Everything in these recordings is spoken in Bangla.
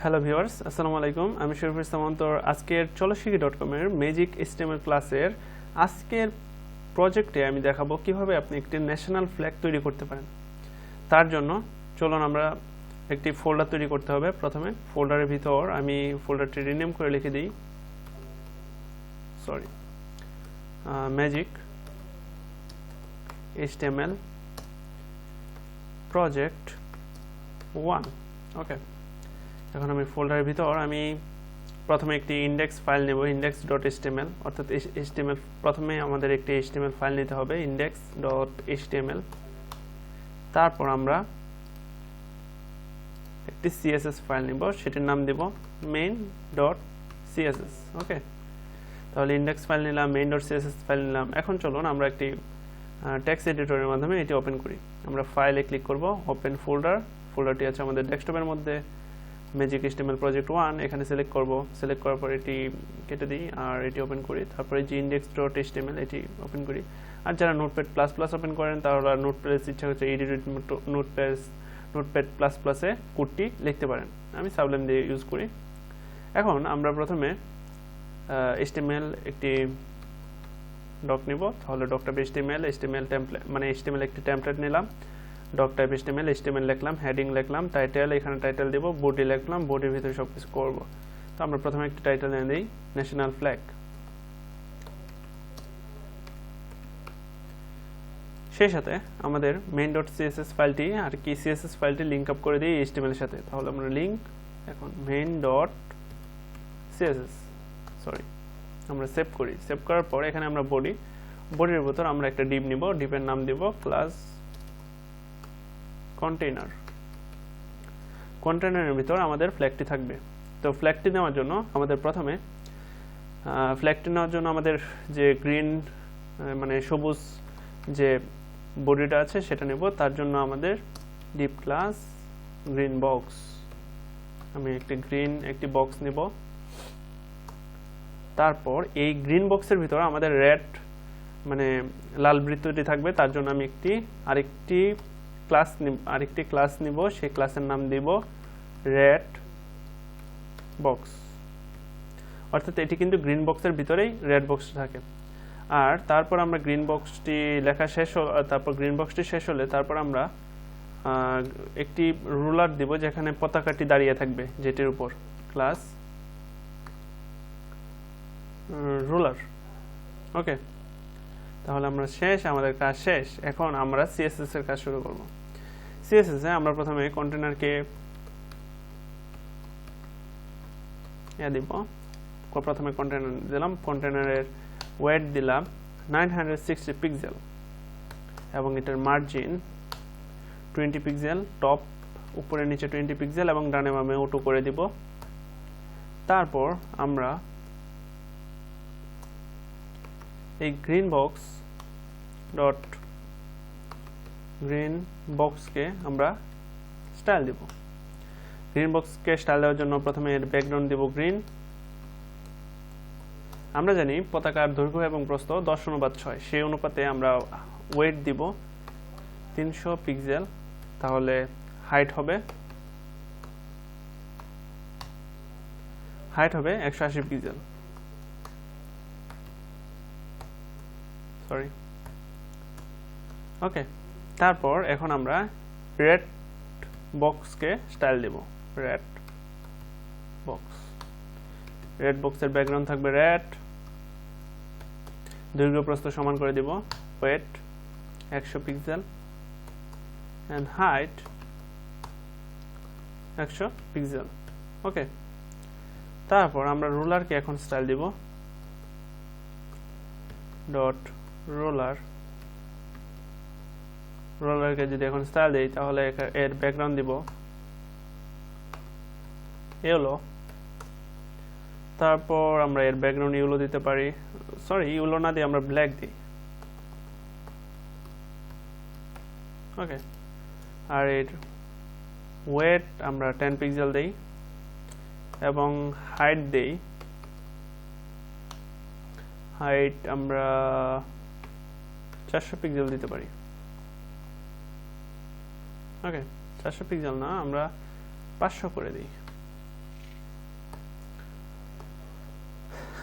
হ্যালো ভিউয়ার্স, আসসালামু আলাইকুম। আমি শরীফুল ইসলাম অন্তর। আজকের চলোশিকি.com এর ম্যাজিক HTML ক্লাসের আজকের প্রজেক্টে আমি দেখাবো কিভাবে আপনি একটি ন্যাশনাল ফ্ল্যাগ তৈরি করতে পারেন। তার জন্য চলুন আমরা একটি ফোল্ডার তৈরি করতে হবে। প্রথমে ফোল্ডারের ভিতর আমি ফোল্ডারটি রিনেম করে লিখে দিই ম্যাজিক HTML প্রজেক্ট 1। ওকে, এখন আমি ফোল্ডারের ভিতর আমি প্রথমে একটি ইন্ডেক্স ফাইল নেব, index.html, অর্থাৎ HTML প্রথমে আমাদের একটি HTML ফাইল নিতে হবে index.html। তারপর আমরা একটি CSS ফাইল নেব, সেটির নাম দেব main.css। ওকে, তাহলে ইন্ডেক্স ফাইল নিলাম, main.css ফাইল নিলাম। এখন চলুন আমরা একটি টেক্সট এডিটরের মাধ্যমে এটি ওপেন করি। আমরা ফাইলে ক্লিক করব, ওপেন ফোল্ডার। ফোল্ডারটি আছে আমাদের ডেস্কটপের মধ্যে, ম্যাজিক HTML প্রজেক্ট 1। এখানে সিলেক্ট করব, সিলেক্ট করার পর এটি কেটে দিই আর এটি ওপেন করি। তারপরে যে index.html এটি ওপেন করি। আর যারা নোটপ্যাড প্লাস প্লাস ওপেন করেন তাহলে নোটপ্যাড ইচ্ছা হচ্ছে এডিট নোটপ্যাড প্লাস প্লাসে কোডটি লিখতে পারেন। আমি সাবলাইম দিয়ে ইউজ করি। এখন আমরা প্রথমে HTML একটি ডক নিব, তাহলে ডক টাইপ HTML টেমপ্লেট, মানে HTML একটি টেমপ্লেট নিলাম। ডক টাইপ HTML লিখলাম, হেডিং লিখলাম, টাইটেল, এখানে টাইটেল দেব, বডি লিখলাম, বডির ভিতরে সবকিছু করব। তো আমরা প্রথমে একটা টাইটেল এনে দিই ন্যাশনাল ফ্ল্যাগ। সেই সাথে আমাদের main.css ফাইলটি আর কি CSS ফাইলটি লিংক আপ করে দিই HTML এর সাথে। তাহলে আমরা লিংক এখন main.css আমরা সেভ করি। সেভ করার পর এখানে আমরা বডির ভিতর আমরা একটা ডিভ নিব, ডিভের নাম দেব ক্লাস কন্টেইনারের ভিতর আমাদের ফ্ল্যাগটি থাকবে। তো ফ্ল্যাগটি নেওয়ার জন্য আমাদের যে গ্রিন মানে সবুজ যে বডিটা আছে সেটা নেব। তার জন্য আমাদের ডিভ ক্লাস গ্রিন বক্স, আমি একটি বক্স নেব। তারপর এই গ্রিন বক্সের ভিতর আমাদের রেড মানে লাল বৃত্তটি থাকবে। তার জন্য আমি আরেকটি ক্লাস নিব, সেই ক্লাসের নাম দিব রেড বক্স। অর্থাৎ এটি কিন্তু গ্রিন বক্সের ভিতরেই রেড বক্স থাকে। আর তারপর আমরা গ্রিন বক্সটি লেখা শেষ তারপর গ্রিন বক্সটি শেষ হলে তারপর আমরা একটি রুলার দিব, যেখানে পতাকাটি দাঁড়িয়ে থাকবে, যেটির উপর ক্লাস রুলার। ওকে, তাহলে আমাদের কাজ শেষ। এখন আমরা CSS এর কাজ শুরু করব। CSS এ আমরা প্রথমে কন্টেইনারকে দিব। প্রথমে কন্টেইনার দিলাম, কন্টেইনারের ওয়েট দিলাম 960 পিক্সেল এবং এটার মার্জিন 20 পিক্সেল, টপ উপরে নিচে 20 পিক্সেল এবং ডানে বামে অটো করে দিব। তারপর আমরা এই গ্রিন বক্সকে আমরা স্টাইল দিব। গ্রিন বক্সকে স্টাইল দেওয়ার জন্য প্রথমে এর ব্যাকগ্রাউন্ড দিব গ্রিন। আমরা জানি পতাকার দৈর্ঘ্য এবং প্রস্থ 10:6, সেই অনুপাতে আমরা ওয়েট দিব 300 পিক্সেল। তাহলে হাইট হবে 180 পিক্সেল। ওকে, তারপর এখন আমরা রেড বক্সকে স্টাইল দেব রেড বক্সের ব্যাকগ্রাউন্ড থাকবে রেড, দৈর্ঘ্য প্রস্থ সমান করে দিব, width 100 pixel and height 100 pixel. Okay, তারপর আমরা রুলারকে এখন স্টাইল দিব ডট রোলারকে যদি এখন স্টাইল দেই তাহলে এর ব্যাকগ্রাউন্ড দিব ইয়েলো। তারপর আমরা এর ব্যাকগ্রাউন্ড ইয়েলো দিতে পারি, ইয়েলো না দিয়ে আমরা ব্ল্যাক দিই। ওকে, আর এর ওয়েট আমরা 10 পিক্সেল দেই এবং হাইট আমরা 400 পিক্সেল দিতে পারি। ওকে, 400 পিক্সেল না, আমরা 500 করে দিই।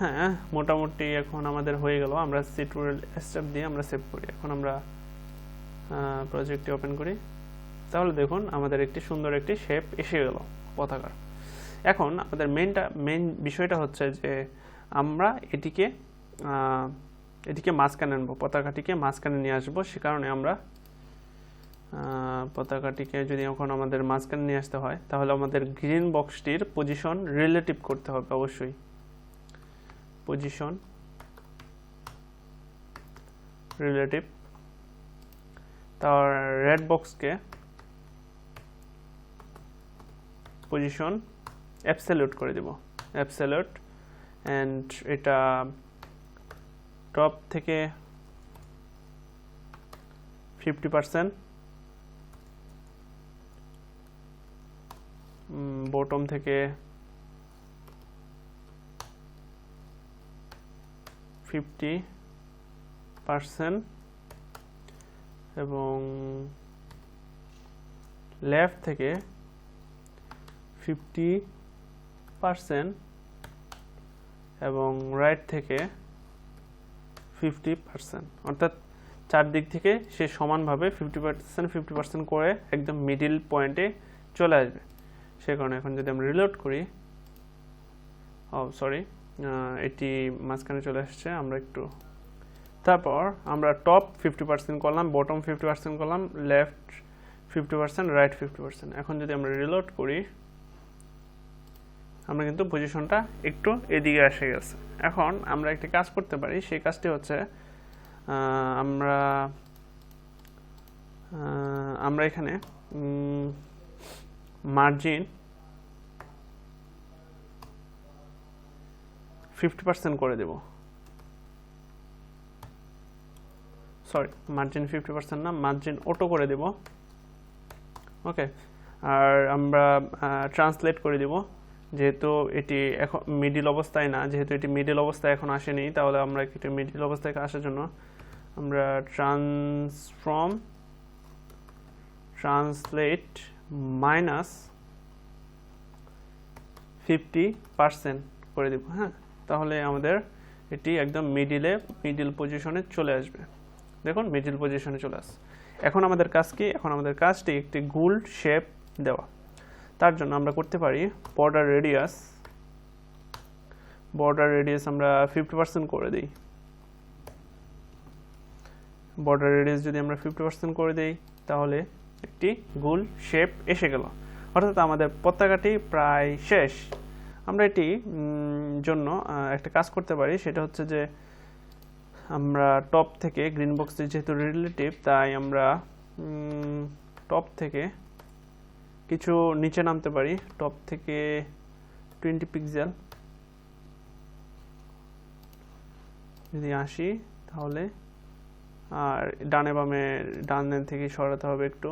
হ্যাঁ, মোটামুটি এখন আমাদের হয়ে গেল। আমরা সিটিউটোরিয়াল স্টেপ দিয়ে আমরা সেভ করি। এখন আমরা প্রজেক্টটি ওপেন করি। তাহলে দেখুন আমাদের একটি সুন্দর একটি শেপ এসে গেল পতাকার। এখন আমাদের মেইন বিষয়টা হচ্ছে যে আমরা এটিকে মাঝখানে আনবো, পতাকাটিকে মাঝখানে নিয়ে আসবো। সে কারণে আমরা পতাকাটিকে যদি এখন আমাদের মাঝখানে নিয়ে আসতে হয়, তাহলে আমাদের গ্রিন বক্সটির পজিশন রিলেটিভ করতে হবে অবশ্যই। পজিশন রিলেটিভ, তার রেড বক্সকে পজিশন অ্যাবসলিউট করে দেব, অ্যাবসলিউট। এন্ড এটা টপ থেকে 50%, বটম থেকে 50% এবং লেফট থেকে 50% এবং রাইট থেকে 50%, অর্থাৎ চারদিক থেকে সে সমানভাবে 50% করে একদম মিডিল পয়েন্টে চলে আসবে। সে কারণে এখন যদি আমরা রিলোড করি, সরি, এটি মাঝখানে চলে আসছে। আমরা একটু তারপর আমরা টপ 50% করলাম, বটম 50% করলাম, লেফট 50%, রাইট 50%। এখন যদি আমরা রিলোড করি, আমরা কিন্তু পজিশনটা একটু এদিকে এসে গেছে। এখন আমরা একটা কাজ করতে পারি, সেই কাজটি হচ্ছে আমরা এখানে মার্জিন 50% করে দেব। সরি, মার্জিন 50% না, মার্জিন অটো করে দেব। ওকে, আর আমরা ট্রান্সলেট করে দেব। যেহেতু এটি এখন মিডিল অবস্থায় না, যেহেতু এটি মিডিল অবস্থায় এখন আসেনি, তাহলে আমরা একটু মিডিল অবস্থায় আসার জন্য আমরা ট্রান্সলেট -50% করে দেব। হ্যাঁ, তাহলে আমাদের এটি একদম মিডিল পজিশনে চলে আসবে। দেখুন মিডিল পজিশনে চলে আসছে। এখন আমাদের কাজ কি? এখন আমাদের কাজটি একটি গোল শেপ দেওয়া। তার জন্য আমরা করতে পারি বর্ডার রেডিয়াস আমরা 50% করে দিই। বর্ডার রেডিয়াস যদি আমরা 50% করে দেই, তাহলে একটি গোল শেপ এসে গেল। অর্থাৎ আমাদের পতাকাটি প্রায় শেষ। আমরা এটি জন্য একটা কাজ করতে পারি, সেটা হচ্ছে যে আমরা টপ থেকে গ্রিন বক্সটি যেহেতু রিলেটিভ, তাই আমরা টপ থেকে কিছু নিচে নামতে পারি। টপ থেকে 20 পিক্সেল যদি আসি, তাহলে আর ডানে বামে ডান থেকে সরাতে হবে একটু।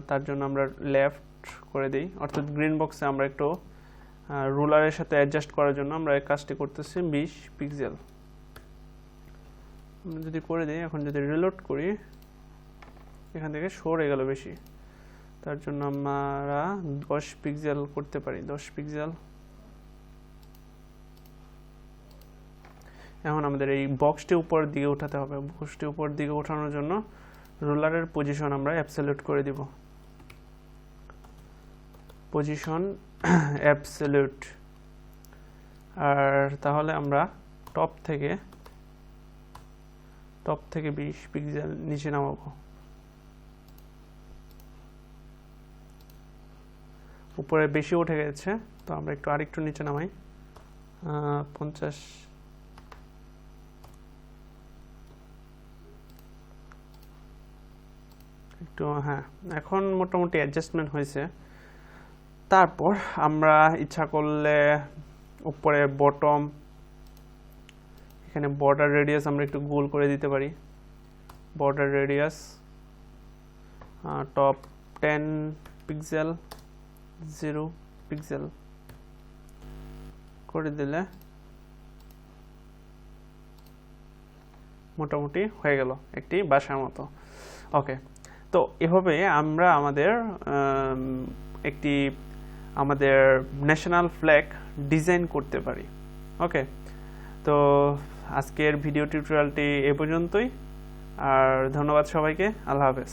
তার জন্য আমরা লেফট করে দিই, অর্থাৎ গ্রিন বক্সে আমরা একটু রুলারের সাথে অ্যাডজাস্ট করার জন্য আমরা এই কাজটি করতেছি 20 পিক্সেল আমরা যদি করে দিই। এখন যদি রিলোড করি, এখান থেকে সরে গেল বেশি, তার জন্য আমরা 10 পিক্সেল করতে পারি। 10 পিক্সেল। এখন আমাদের এই বক্সটি উপরের দিকে উঠাতে হবে। বক্সটি উপরের দিকে ওঠানোর জন্য রুলারের পজিশন আমরা অ্যাবসলিউট করে দিব। Position absolute. আর তাহলে আমরা টপ থেকে 20 পিক্সেল নিচে নামাবো। উপরে বেশি উঠে গেছে, তো আমরা একটু আরেকটু নিচে নামাই। 50 একটু, হ্যাঁ, এখন মোটামুটি অ্যাডজাস্টমেন্ট হয়েছে। তারপর আমরা ইচ্ছা করলে উপরে বটম, এখানে বর্ডার রেডিয়াস আমরা একটু গোল করে দিতে পারি। Border radius top 10 pixel, 0 pixel করে দিলে মোটামুটি হয়ে গেল একটি বাসার মতো। ওকে, তো এভাবে আমরা আমাদের ন্যাশনাল ফ্ল্যাগ ডিজাইন করতে পারি। ওকে। তো আজকের ভিডিও টিউটোরিয়ালটি এ পর্যন্তই, আর ধন্যবাদ সবাইকে। আল্লাহ হাফেজ।